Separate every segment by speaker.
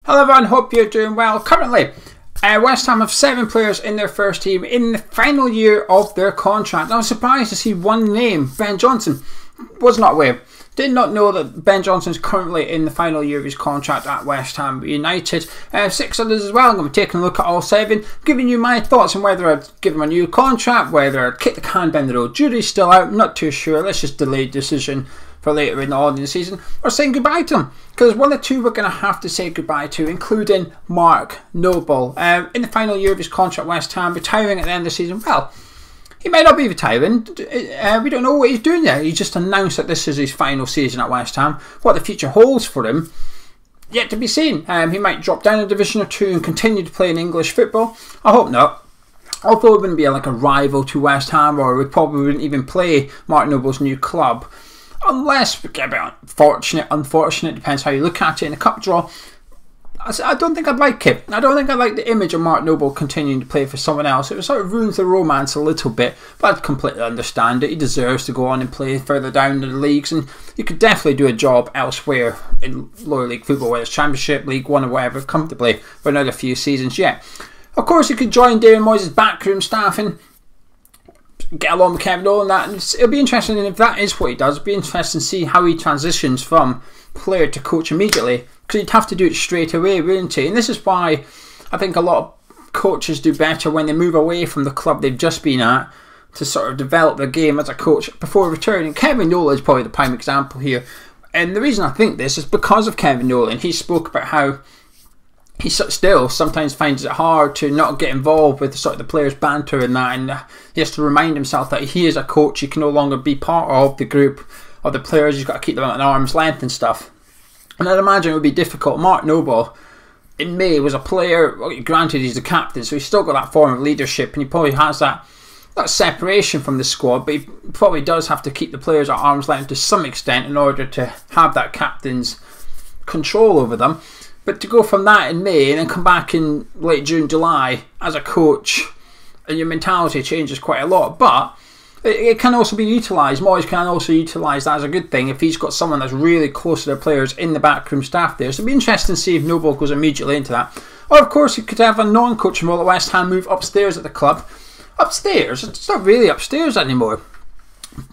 Speaker 1: Hello everyone, hope you're doing well. Currently, West Ham have 7 players in their first team in the final year of their contract. I was surprised to see one name, Ben Johnson. Was not aware. Did not know that Ben Johnson is currently in the final year of his contract at West Ham United. 6 others as well. I'm going to be taking a look at all 7, giving you my thoughts on whether I'd give him a new contract, whether I'd kick the can down the road. Jury's still out, not too sure. Let's just delay the decision for later on in the season, or saying goodbye to him, because one or two we're going to have to say goodbye to, including Mark Noble. In the final year of his contract at West Ham, retiring at the end of the season. Well, he may not be retiring. We don't know what he's doing yet. He just announced that this is his final season at West Ham. What the future holds for him, yet to be seen. He might drop down a division or 2 and continue to play in English football. I hope not. Although it wouldn't be like a rival to West Ham, or we probably wouldn't even play Mark Noble's new club. Unless we get a bit unfortunate, depends how you look at it, in a cup draw. I don't think I'd like it. I don't think I'd like the image of Mark Noble continuing to play for someone else. It sort of ruins the romance a little bit, but I'd completely understand it. He deserves to go on and play further down in the leagues, and you could definitely do a job elsewhere in lower league football, whether it's Championship, League 1 or whatever, comfortably for another few seasons yet. Of course, you could join David Moyes' backroom staff and get along with Kevin Nolan, and it'll be interesting, and if that is what he does, it'll be interesting to see how he transitions from player to coach immediately, because he'd have to do it straight away, wouldn't he? And this is why I think a lot of coaches do better when they move away from the club they've just been at to sort of develop their game as a coach before returning. Kevin Nolan is probably the prime example here, and the reason I think this is because of Kevin Nolan. He spoke about how he still sometimes finds it hard to not get involved with the players' banter and that, and he has to remind himself that he is a coach. He can no longer be part of the group of the players. He's got to keep them at an arm's length and stuff. And I'd imagine it would be difficult. Mark Noble in May was a player, well, granted he's the captain, so he's still got that form of leadership, and he probably has that separation from the squad, but he probably does have to keep the players at arm's length to some extent in order to have that captain's control over them. But to go from that in May and then come back in late June, July as a coach, and your mentality changes quite a lot. But it can also be utilised. Moyes can also utilise that as a good thing if he's got someone that's really close to their players in the backroom staff there. So it'll be interesting to see if Noble goes immediately into that. Or of course, you could have a non-coaching role at West Ham move upstairs at the club. Upstairs? It's not really upstairs anymore.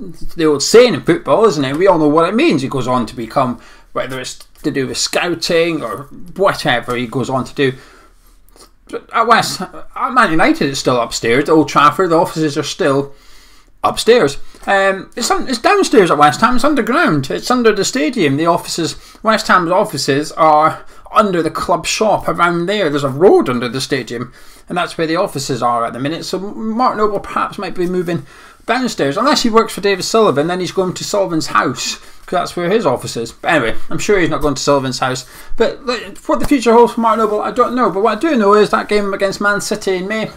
Speaker 1: It's the old saying in football, isn't it? We all know what it means. He goes on to become, whether it's to do with scouting or whatever he goes on to do. But at Man United, it's still upstairs. At Old Trafford, the offices are still upstairs. It's downstairs at West Ham. It's underground. It's under the stadium. The offices, West Ham's offices, are under the club shop around there. There's a road under the stadium, and that's where the offices are at the minute. So Mark Noble perhaps might be moving downstairs, unless he works for David Sullivan. Then he's going to Sullivan's house, because that's where his office is. But anyway, I'm sure he's not going to Sullivan's house. But what the future holds for Mark Noble, I don't know. But what I do know is that game against Man City in May,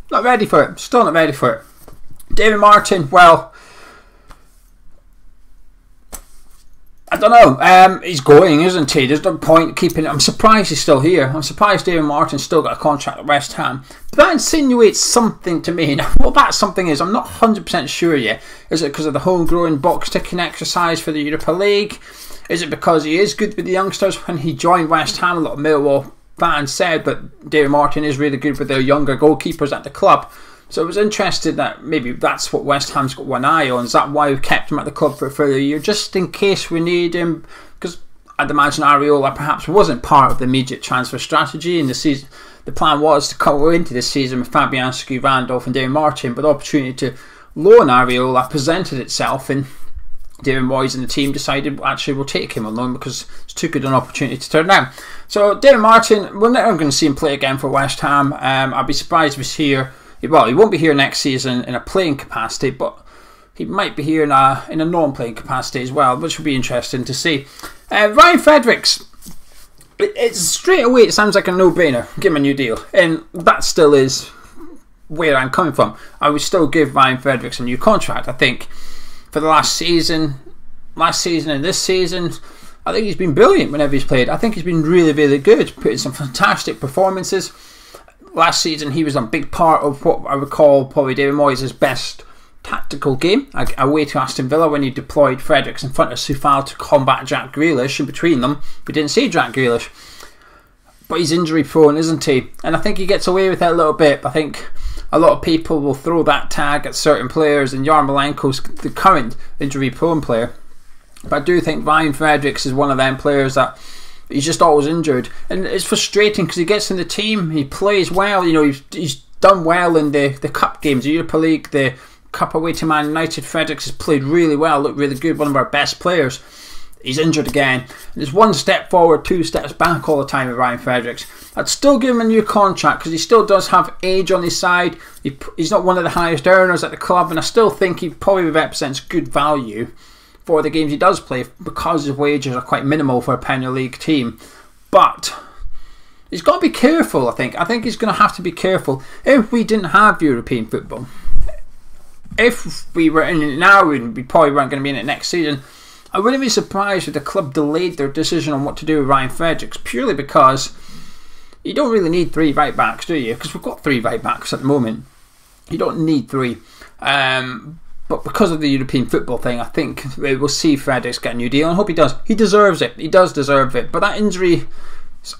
Speaker 1: not ready for it. Still not ready for it. David Martin, well, I don't know. He's going, isn't he? There's no point keeping it. I'm surprised he's still here. I'm surprised David Martin's still got a contract at West Ham. But that insinuates something to me. Now, what that something is, I'm not 100% sure yet. Is it because of the homegrown box-ticking exercise for the Europa League? Is it because he is good with the youngsters? When he joined West Ham, a lot of Millwall fans said that David Martin is really good with their younger goalkeepers at the club. So I was interested that maybe that's what West Ham's got one eye on. Is that why we kept him at the club for a further year, just in case we need him? Because I'd imagine Areola perhaps wasn't part of the immediate transfer strategy in the season. The plan was to go into this season with Fabianski, Randolph and David Martin, but the opportunity to loan Areola presented itself, and David Moyes and the team decided, actually, we'll take him on loan because it's too good an opportunity to turn down. So David Martin, we're never going to see him play again for West Ham. I'd be surprised if he's here. Well, he won't be here next season in a playing capacity, but he might be here in a non-playing capacity as well, which will be interesting to see. Ryan Fredericks, it's straight away, it sounds like a no-brainer. Give him a new deal, and that still is where I'm coming from. I would still give Ryan Fredericks a new contract. I think for the last season and this season, I think he's been brilliant whenever he's played. I think he's been really, really good, putting some fantastic performances. Last season, he was a big part of what I would call probably David Moyes' best tactical game, away to Aston Villa when he deployed Fredericks in front of Soufal to combat Jack Grealish. In between them, we didn't see Jack Grealish. but he's injury prone, isn't he? And I think he gets away with it a little bit. I think a lot of people will throw that tag at certain players, and Yarmolenko's the current injury prone player. But I do think Ryan Fredericks is one of them players that he's just always injured, and it's frustrating because he gets in the team, he plays well, you know, he's done well in the cup games, the Europa League, the cup away to Man United. Fredericks has played really well, looked really good, one of our best players. He's injured again. There's one step forward, two steps back all the time with Ryan Fredericks. I'd still give him a new contract because he still does have age on his side. He's not one of the highest earners at the club, and I still think he probably represents good value for the games he does play because his wages are quite minimal for a Premier League team. But he's got to be careful, I think. I think he's going to have to be careful. If we didn't have European football, if we were in it now, we probably weren't going to be in it next season. I wouldn't be surprised if the club delayed their decision on what to do with Ryan Fredericks, purely because you don't really need 3 right backs, do you? Because we've got 3 right backs at the moment. You don't need 3. But because of the European football thing, I think we'll see Fredericks get a new deal. I hope he does. He deserves it. He does deserve it. But that injury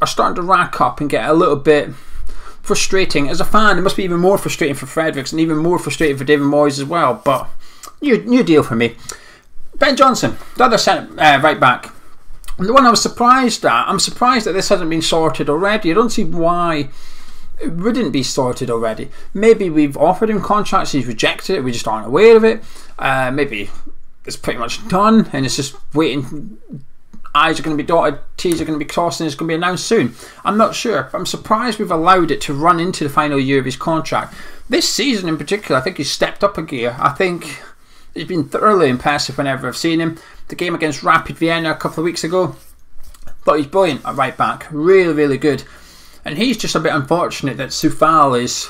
Speaker 1: are starting to rack up and get a little bit frustrating. As a fan, it must be even more frustrating for Fredericks and even more frustrating for David Moyes as well. But new deal for me. Ben Johnson, the other right back. The one I was surprised at. I'm surprised that this hasn't been sorted already. I don't see why it wouldn't be sorted already. Maybe we've offered him contracts, he's rejected it, we just aren't aware of it. Maybe it's pretty much done and it's just waiting. I's are going to be dotted, T's are going to be crossed, and it's going to be announced soon. I'm not sure. I'm surprised we've allowed it to run into the final year of his contract. This season in particular, I think he's stepped up a gear. I think he's been thoroughly impressive whenever I've seen him. The game against Rapid Vienna a couple of weeks ago, thought he's brilliant at right back. Really, really good. And he's just a bit unfortunate that Soufal is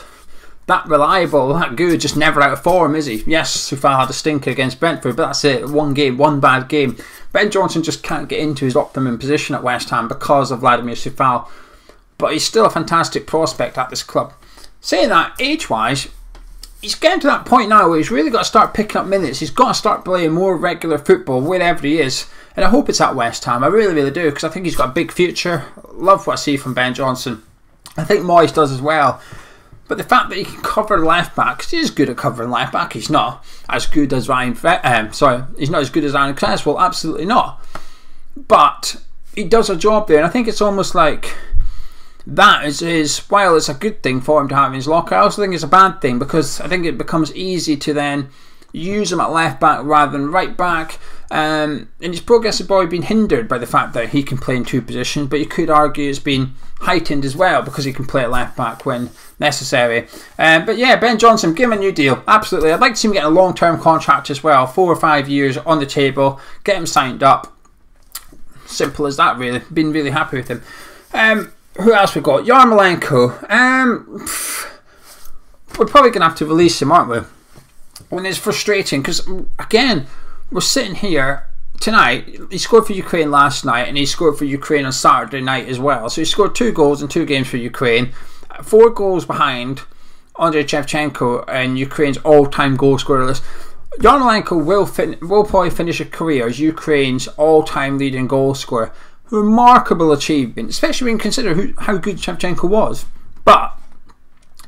Speaker 1: that reliable, that good, just never out of form, is he? Yes, Soufal had a stinker against Brentford, but that's it. One game, one bad game. Ben Johnson just can't get into his optimum position at West Ham because of Vladimir Soufal. But he's still a fantastic prospect at this club. Saying that, age-wise, he's getting to that point now where he's really got to start picking up minutes. He's got to start playing more regular football wherever he is. And I hope it's at West Ham. I really, really do, because I think he's got a big future. Love what I see from Ben Johnson. I think Moyes does as well. But the fact that he can cover left back, because he is good at covering left back, he's not as good as he's not as good as Aaron Cresswell, absolutely not. But he does a job there, and I think it's almost like that is while it's a good thing for him to have in his locker, I also think it's a bad thing, because I think it becomes easy to then use him at left back rather than right back. And his progress has probably been hindered by the fact that he can play in 2 positions, but you could argue it's been heightened as well because he can play at left back when necessary. But yeah, Ben Johnson, give him a new deal. Absolutely. I'd like to see him get a long-term contract as well, 4 or 5 years on the table, get him signed up. Simple as that, really. Been really happy with him. Who else we got? Yarmolenko. We're probably going to have to release him, aren't we? And it's frustrating because, again, we're sitting here tonight. He scored for Ukraine last night and he scored for Ukraine on Saturday night as well. So he scored 2 goals in 2 games for Ukraine. 4 goals behind Andrei Shevchenko and Ukraine's all-time goal scorer list. Yarmolenko will probably finish a career as Ukraine's all-time leading goal scorer. Remarkable achievement, especially when you consider how good Shevchenko was. But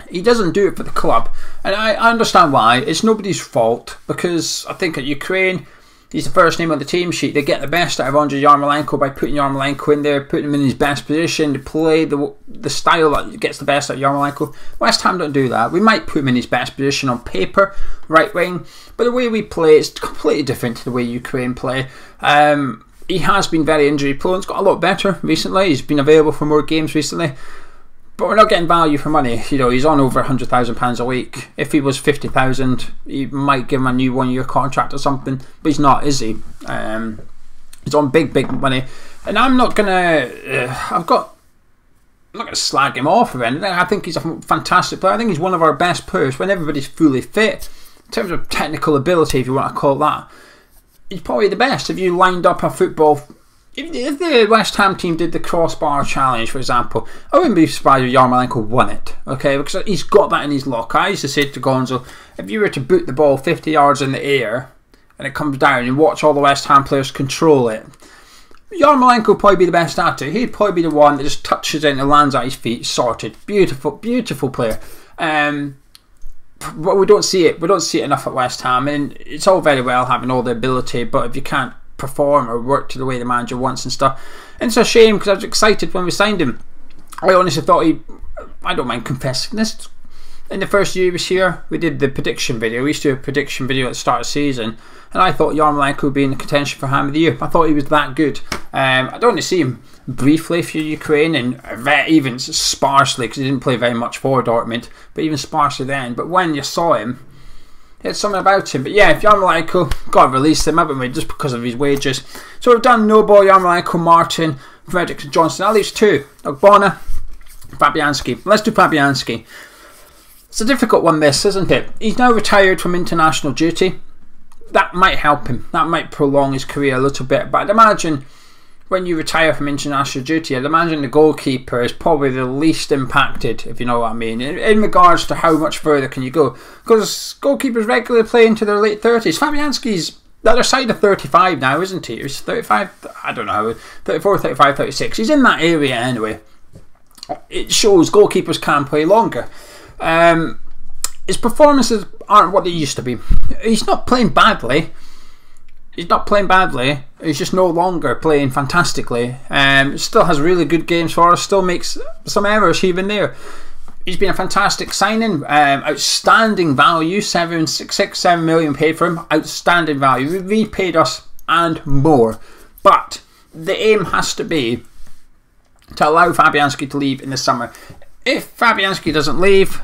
Speaker 1: he doesn't do it for the club, and I understand why. It's nobody's fault, because I think at Ukraine, he's the first name on the team sheet. They get the best out of Andrei Yarmolenko by putting Yarmolenko in there, putting him in his best position to play the style that gets the best out of Yarmolenko. West Ham don't do that. We might put him in his best position on paper, right wing, but the way we play is completely different to the way Ukraine play. He has been very injury prone. He's got a lot better recently. He's been available for more games recently. But we're not getting value for money. You know, he's on over £100,000 a week. If he was 50,000, you might give him a new 1-year contract or something. But he's not, is he? He's on big money, and I'm not gonna. I'm not gonna slag him off or anything. I think he's a fantastic player. I think he's one of our best players when everybody's fully fit. In terms of technical ability, if you want to call it that, he's probably the best. If you lined up a football. If the West Ham team did the crossbar challenge, for example, I wouldn't be surprised if Yarmolenko won it, okay? Because he's got that in his lock. I used to say to Gonzo, if you were to boot the ball 50 yards in the air and it comes down and watch all the West Ham players control it, Yarmolenko would probably be the best at it. He'd probably be the one that just touches it and it lands at his feet, sorted. Beautiful, beautiful player. But we don't see it. We don't see it enough at West Ham. And it's all very well having all the ability, but if you can't perform or work to the way the manager wants and stuff, and it's a shame because I was excited when we signed him. I honestly thought I don't mind confessing this. In the first year he was here, we did the prediction video. We used to do a prediction video at the start of the season, and I thought Yarmolenko would be in the contention for Ham of the Year. I thought he was that good. I don't only see him briefly for Ukraine, and even sparsely, because he didn't play very much for Dortmund, but even sparsely then. But when you saw him, there's something about him. But yeah, if Yarmolenko, got to release him, haven't we, just because of his wages. So we've done Noble, Yarmolenko, Martin, Fredericks and Johnson. That leaves two: Ogbonna, Fabianski. Let's do Fabianski. It's a difficult one, this, isn't it? He's now retired from international duty. That might help him. That might prolong his career a little bit. But I'd imagine when you retire from international duty, I'd imagine the goalkeeper is probably the least impacted, if you know what I mean, in regards to how much further can you go. Because goalkeepers regularly play into their late 30s. Fabianski's the other side of 35 now, isn't he? He's 35, I don't know, 34, 35, 36. He's in that area anyway. It shows goalkeepers can play longer. His performances aren't what they used to be. He's not playing badly. He's just no longer playing fantastically. Still has really good games for us. Still makes some errors here and there. He's been a fantastic signing. Outstanding value. 6-7 million paid for him. Outstanding value. He paid us and more. But the aim has to be to allow Fabianski to leave in the summer. If Fabianski doesn't leave,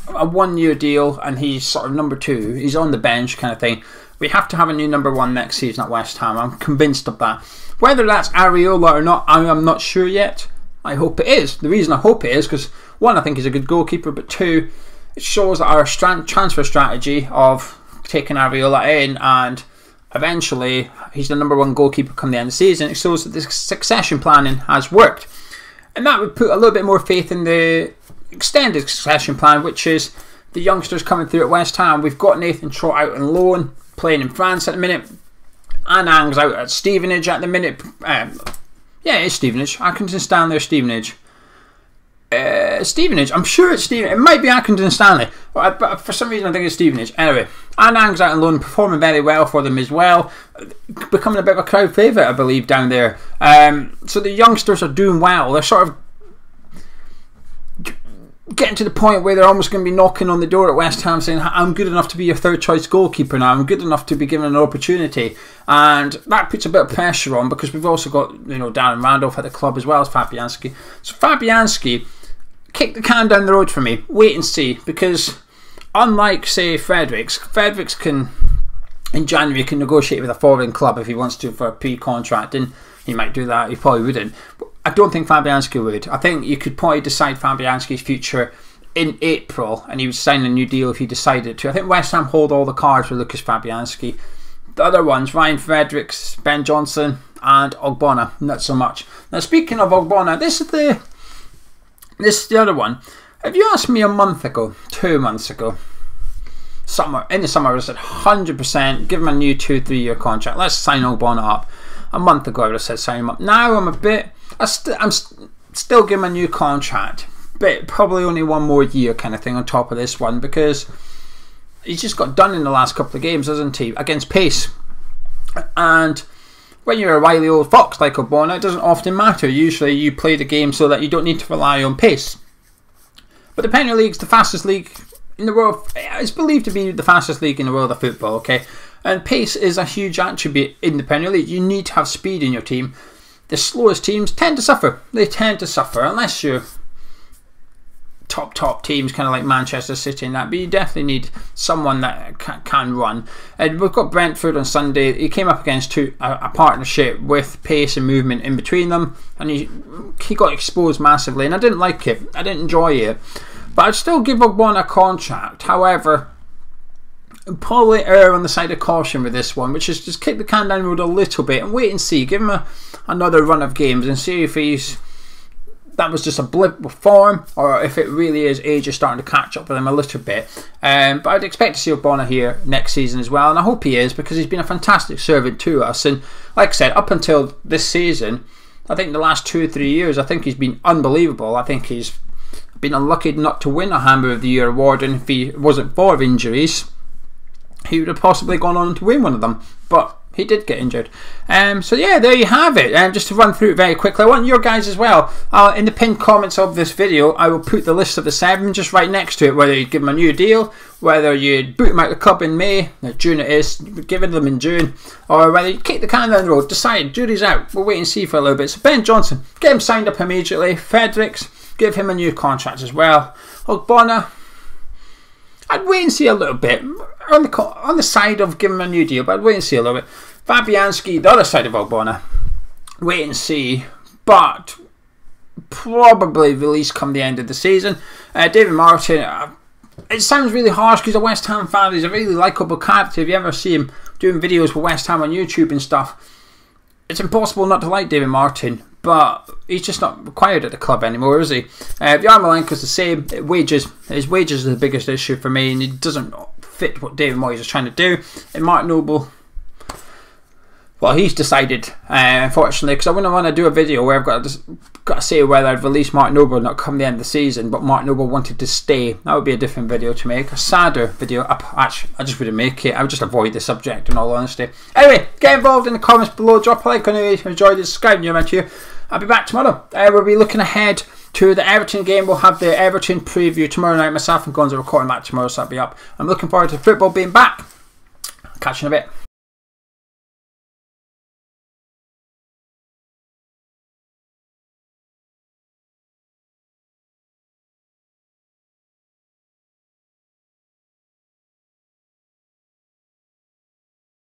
Speaker 1: a 1 year deal, and he's sort of number 2, he's on the bench kind of thing, we have to have a new number 1 next season at West Ham. I'm convinced of that. Whether that's Areola or not, I'm not sure yet. I hope it is. The reason I hope it is because 1, I think he's a good goalkeeper, but 2, it shows that our transfer strategy of taking Areola in and eventually he's the number 1 goalkeeper come the end of the season, it shows that the succession planning has worked. And that would put a little bit more faith in the extended succession plan, which is the youngsters coming through at West Ham. We've got Nathan Trott out on loan, playing in France at the minute. Anang's out at Stevenage at the minute. Yeah, it's Stevenage. Accrington Stanley or Stevenage. Stevenage. I'm sure it's Stevenage. It might be Accrington Stanley, but for some reason I think it's Stevenage. Anyway, Anang's out on loan, performing very well for them as well. Becoming a bit of a crowd favourite, I believe, down there. So the youngsters are doing well. They're sort of getting to the point where they're almost going to be knocking on the door at West Ham saying, I'm good enough to be your third choice goalkeeper now, I'm good enough to be given an opportunity. And that puts a bit of pressure on, because we've also got, you know, Darren Randolph at the club as well as Fabianski. So Fabianski, kick the can down the road for me, wait and see, because unlike, say, Fredericks can in January can negotiate with a foreign club if he wants to for a pre-contract, and he might do that, he probably wouldn't. I don't think Fabianski would. I think you could probably decide Fabianski's future in April and he would sign a new deal if he decided to. I think West Ham hold all the cards for Lucas Fabianski. The other ones, Ryan Fredericks, Ben Johnson and Ogbonna, not so much. Now speaking of Ogbonna, this is the other one. If you asked me a month ago, 2 months ago, in the summer I said 100% give him a new 2-3 year contract, let's sign Ogbonna up. A month ago I would have said sign him up. Now I'm still giving him a new contract, but probably only 1 more year kind of thing on top of this one, because he's just got done in the last couple of games, hasn't he, against pace. And when you're a wily old fox like Ogbonna, it doesn't often matter. Usually you play the game so that you don't need to rely on pace. But the Premier League's the fastest league in the world. It's believed to be the fastest league in the world of football, okay? And pace is a huge attribute in the Premier League. You need to have speed in your team. The slowest teams tend to suffer. They tend to suffer unless you're top teams, kind of like Manchester City and that. But you definitely need someone that can run. And we've got Brentford on Sunday. He came up against a partnership with pace and movement in between them, and he got exposed massively. And I didn't like it. I didn't enjoy it. But I'd still give Ogbonna a contract. However, probably err on the side of caution with this one, which is just kick the can down the road a little bit and wait and see. Give him another run of games and see if he's that was just a blip of form, or if it really is age is starting to catch up with him a little bit. But I'd expect to see Ogbonna here next season as well, and I hope he is, because he's been a fantastic servant to us. And like I said, up until this season, I think the last 2 or 3 years, I think he's been unbelievable. I think he's been unlucky not to win a Hammer of the Year award, and if he wasn't for injuries, he would have possibly gone on to win one of them. But he did get injured. So yeah, there you have it. Just to run through it very quickly, I want your guys as well. In the pinned comments of this video, I will put the list of the 7 just right next to it, whether you give them a new deal, whether you boot them out of the club in May, June it is, giving them in June, or whether you kick the can down the road, decide, jury's out, we'll wait and see for a little bit. So Ben Johnson, get him signed up immediately. Fredericks, give him a new contract as well. Ogbonna, I'd wait and see a little bit. On the side of giving him a new deal, but I'd wait and see a little bit. Fabianski, the other side of Ogbonna, wait and see, but probably release come the end of the season. David Martin, it sounds really harsh because he's a West Ham fan. He's a really likeable character. If you ever see him doing videos for West Ham on YouTube and stuff, it's impossible not to like David Martin, but he's just not required at the club anymore, is he? Yarmolenko's the same. His wages are the biggest issue for me, and he doesn't fit what David Moyes is trying to do. And Mark Noble, well, he's decided, unfortunately, because I wouldn't want to do a video where I've got to say whether I'd release Mark Noble or not come the end of the season, but Mark Noble wanted to stay. That would be a different video to make, a sadder video. Actually, I just wouldn't make it. I would just avoid the subject, in all honesty. Anyway, get involved in the comments below. Drop a like on it if you enjoyed it. Subscribe, new here. I'll be back tomorrow. We'll be looking ahead to the Everton game. We'll have the Everton preview tomorrow night. Myself and Gonzo are recording that tomorrow, so that'll be up. I'm looking forward to football being back. Catch you in a bit.